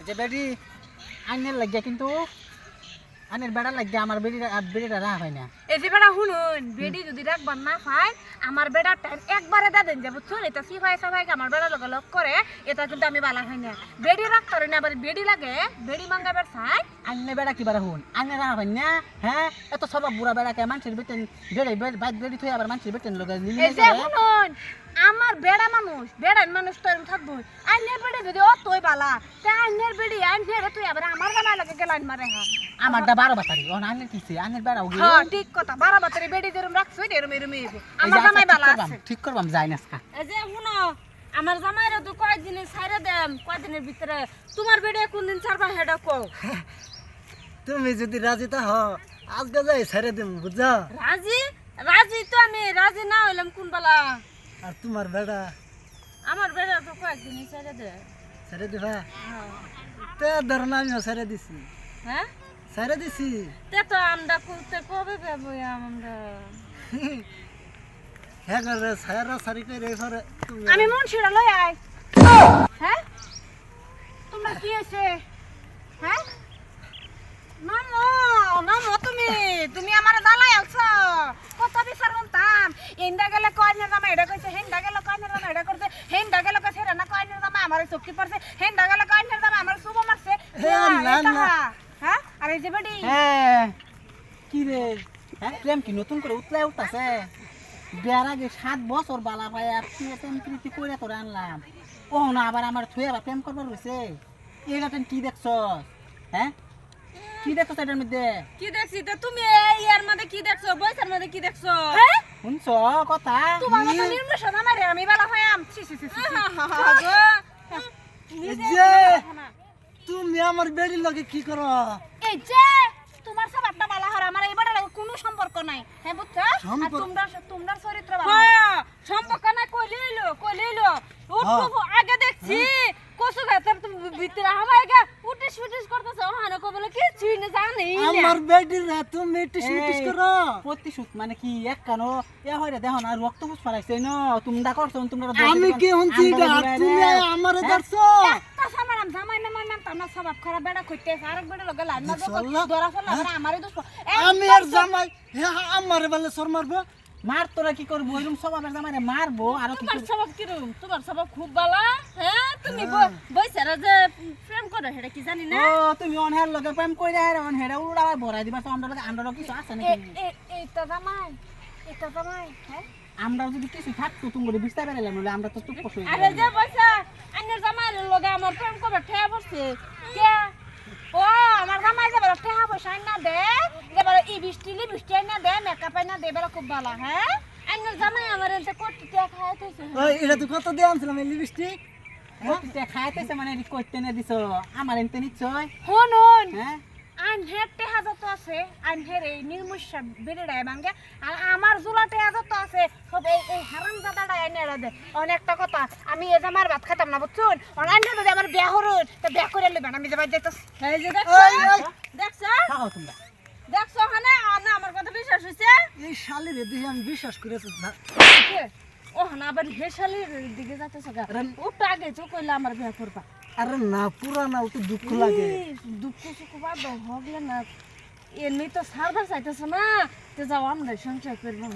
যে বেডি আইনের লাগিয়া কিন্তু আইনের বেড়া লাগিয়া আমার বেড়িটা রাখ হয় না। এই যে বেড়া শুনুন, বেডি যদি রাখবার না পায় আমার বেড়ার টাইম একবারে দেন যে বুঝছো, এটা সিফাই সাফাইকে আমার বেড়া লগে লক করে, এটা কিন্তু আমি বালা হয় না। বেডি রাখতে পারি না, আবার বেডি লাগে, বেডি মাঙ্গাবার চাই। আইনের বেড়া কি বারা হুন আইনের রাখ হয় না। হ্যাঁ এত সব বুড়া বেড়াকে মানুষের বেটেন বেড়ে বাইক বেড়ি থই আবার মানুষের বেটেন লগে এই যে শুনুন, আমার বেড়া মানুষ, বেড়ার মানুষ তো এরকম থাকবো। আইনের বেড়ি যদি অতই বালা, তা আইনের বেড়ি আইনের তুই আবার আমার জামাই লাগে গেলাইন মারে। হ্যাঁ আমারটা 12 বাতারি ও আইনের কিছে আইনের বেড়া ও হ্যাঁ ঠিক কথা, 12 বাতারি বেডি যেরকম রাখছো এরকম এরকম আমার জামাই বালা আছে। ঠিক করবাম যাই না আজকে। এই যে শুনো, আমার জামাইরা তো কয়েকদিনে ছাইরা দেম, কয়েকদিনের ভিতরে তোমার বেডে কোন দিন ছাড়বা হেডা কও। তুমি যদি রাজি তা হ আজকে যাই ছেড়ে দেব বুঝছো। রাজি রাজি তো আমি রাজি না হইলাম কোন বেলা। আর তোমার বেড়া আমার বেডা তো কয়েকদিনে ছাইরা দে। ছেড়ে দিবা হ্যাঁ তে ধরুন আমিও ছেড়ে দিছি, হ্যাঁ ছেড়ে দিছি। তে তো আমরা করতে কবে পাবো আমরা। হ্যাঁ করে সারা সারি করে এবারে তুমি আমি মুন্সিরা লই আই। হ্যাঁ তোমরা কি আছে? হ্যাঁ নামো নামো, তুমি তুমি আমার জ্বালাই আছো। কত বিচার করতাম, ইন্দা গেলে কয়নের জামা এটা কইছে, হেন্দা গেলে কয়নের জামা এটা করছে, হেন্দা গেলে কইছে না কয়নের জামা আমার চোখে পড়ছে, হেন্দা গেলে কয়নের জামা আমার শুভ মারছে। হ্যাঁ আর এই যে বেডি হ্যাঁ কি রে হ্যাঁ প্রেম কি নতুন করে উতলাই উঠতাছে? বিয়ার আগে 7 বছর বালা পায় আর প্রেম প্রীতি করে করে আনলাম, ও না আবার আমার থুয়ে আবার প্রেম করবার হইছে। এগাটেন কি দেখছস? হ্যাঁ কি দেখছস এটার মধ্যে? কি দেখছি তো তুমি এই এর মধ্যে কি দেখছো, বয়সের মধ্যে কি দেখছো? হ্যাঁ শুনছ কথা? তোমার মতো নির্মূষণ আমারে আমি বালা হইয়াম। ছি ছি ছি ছি এই যে তুমি আমার বেড়ির লগে কি করো? এই যে তোমার স্বভাবটা বালা হর, আমার এইবারে কোনো সম্পর্ক নাই। হ্যাঁ বুঝছো? আর তোমরা তোমরা চরিত্র বালা সম্পর্ক নাই কইলেইলো উঠবো আগে দেখছি কসু গাতের ভিতরে হামাইগা উটিস ফুটিস করতেছ। ওখানে কো বলে কি চুই না জানি আমার বেড়ির তুমি টিস মিটিস করো। প্রতিশোধ মানে কি এক কানো এ হইরে দেখো না রক্ত ফুস ফলাইছে ন তোমরা করছো তোমরা। আমি কি হনছি তুমি আমারে ধরছো? তা সামারাম জামাই না মানাম তা না স্বভাব খারাপ বেড়া কইতে আরেক বেড়া লগে লাইন না ধরা ফেলা আমারে দোষ। আমি আর জামাই আমারে বলে সর মারবো? মার তোরা কি করবো এরকম স্বভাবের জামাইরে মারবো আর কি তোমার স্বভাব কিরকম? তোমার স্বভাব খুব ভালো। হ্যাঁ তুমি বইছারা যে প্রেম করো সেটা কি জানি না। ও তুমি অনহের লগে প্রেম কইরা আর অনহেরা উড়া ভরাই দিবা তো আমরা লগে আমরা কিছু আছে নাকি? এইটা জামাই এটা জামাই। হ্যাঁ আমরা যদি কিছু থাকতো তুমি বলে বিস্তার বেরাইলাম নলে আমরা তো চুপ বসে। আরে যে বইছা আইনের জামাই লগে আমার প্রেম করবে ঠেয়া বসছে কে? ও আমার জামাই যে বড় ঠেয়া বসে না দে, যে বড় ই বৃষ্টি না দে, মেকআপ না দে, বড় খুব ভালো। হ্যাঁ আইনের জামাই আমার এতে কোটি টাকা খাইতেছে। ওই এটা তো কত দিয়ে আনছিলাম এই লিপস্টিক? হ্যাঁ খাইতেছে মানে কইতে না দিছো আমার এনতে নিশ্চয়। শুনুন হ্যাঁ আনহের টেহা যত আছে, আনহের এই নির্মুষা বেড়ে ভাঙ্গে, আর আমার জোলা টেহা যত আছে সব এই হারাম দাদাটা এনে দে। অনেকটা কথা, আমি এ জামার ভাত খাইতাম না বুঝছুন। অনান্য যদি আমার বিয়া হরুন তা বিয়া করে লইবেন। আমি যাবার দেখতেছি। এই যে দেখছো দেখছো খাও তোমরা দেখছো ওখানে না আমার কথা বিশ্বাস হইছে? এই শালি রে দিয়ে আমি বিশ্বাস করেছি না। ও না আবার হেসালির দিকে যাইতেছ গা, ওটা আগে চো কইলা আমার বিয়া করবা। আরে না পুরা না তো দুঃখ লাগে। দুঃখ সুখ বাদ হগলে না, এমনি তো সার্ভার চাইতেছ না, তো যাও আমরা সংসার করবো।